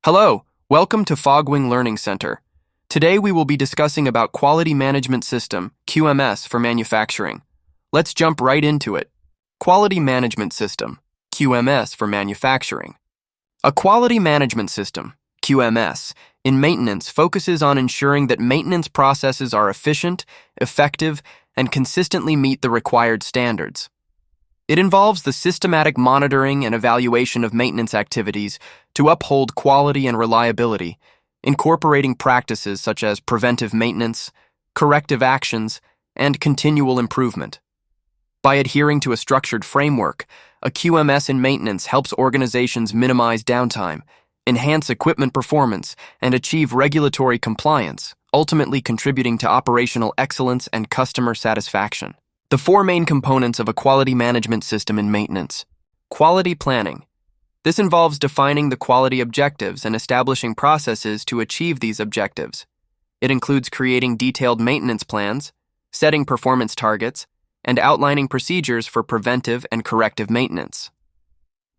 Hello, welcome to Fogwing Learning Center. Today we will be discussing about Quality Management System, QMS, for manufacturing. Let's jump right into it. Quality Management System, QMS, for manufacturing. A quality management system, QMS, in maintenance focuses on ensuring that maintenance processes are efficient, effective, and consistently meet the required standards. It involves the systematic monitoring and evaluation of maintenance activities to uphold quality and reliability, incorporating practices such as preventive maintenance, corrective actions, and continual improvement. By adhering to a structured framework, a QMS in maintenance helps organizations minimize downtime, enhance equipment performance, and achieve regulatory compliance, ultimately contributing to operational excellence and customer satisfaction. The four main components of a quality management system in maintenance. Quality planning. This involves defining the quality objectives and establishing processes to achieve these objectives. It includes creating detailed maintenance plans, setting performance targets, and outlining procedures for preventive and corrective maintenance.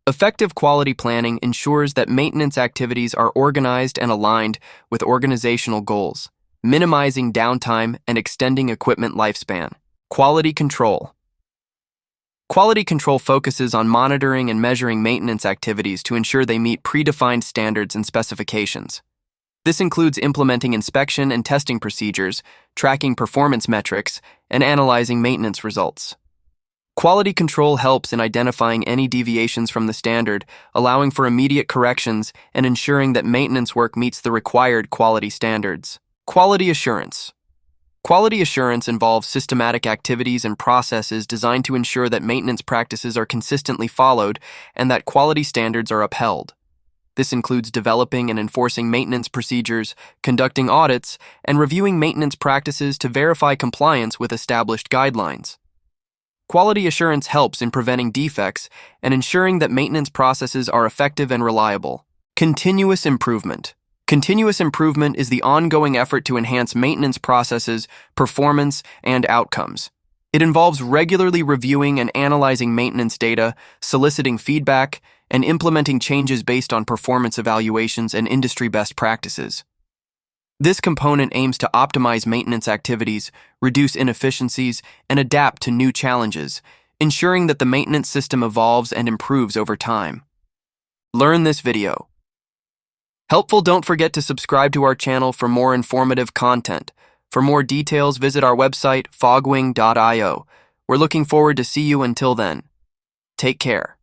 Effective quality planning ensures that maintenance activities are organized and aligned with organizational goals, minimizing downtime and extending equipment lifespan. Quality control. Quality control focuses on monitoring and measuring maintenance activities to ensure they meet predefined standards and specifications. This includes implementing inspection and testing procedures, tracking performance metrics, and analyzing maintenance results. Quality control helps in identifying any deviations from the standard, allowing for immediate corrections and ensuring that maintenance work meets the required quality standards. Quality assurance. Quality assurance involves systematic activities and processes designed to ensure that maintenance practices are consistently followed and that quality standards are upheld. This includes developing and enforcing maintenance procedures, conducting audits, and reviewing maintenance practices to verify compliance with established guidelines. Quality assurance helps in preventing defects and ensuring that maintenance processes are effective and reliable. Continuous improvement. Continuous improvement is the ongoing effort to enhance maintenance processes, performance, and outcomes. It involves regularly reviewing and analyzing maintenance data, soliciting feedback, and implementing changes based on performance evaluations and industry best practices. This component aims to optimize maintenance activities, reduce inefficiencies, and adapt to new challenges, ensuring that the maintenance system evolves and improves over time. Learn this video. Helpful, don't forget to subscribe to our channel for more informative content. For more details, visit our website, fogwing.io. We're looking forward to see you until then. Take care.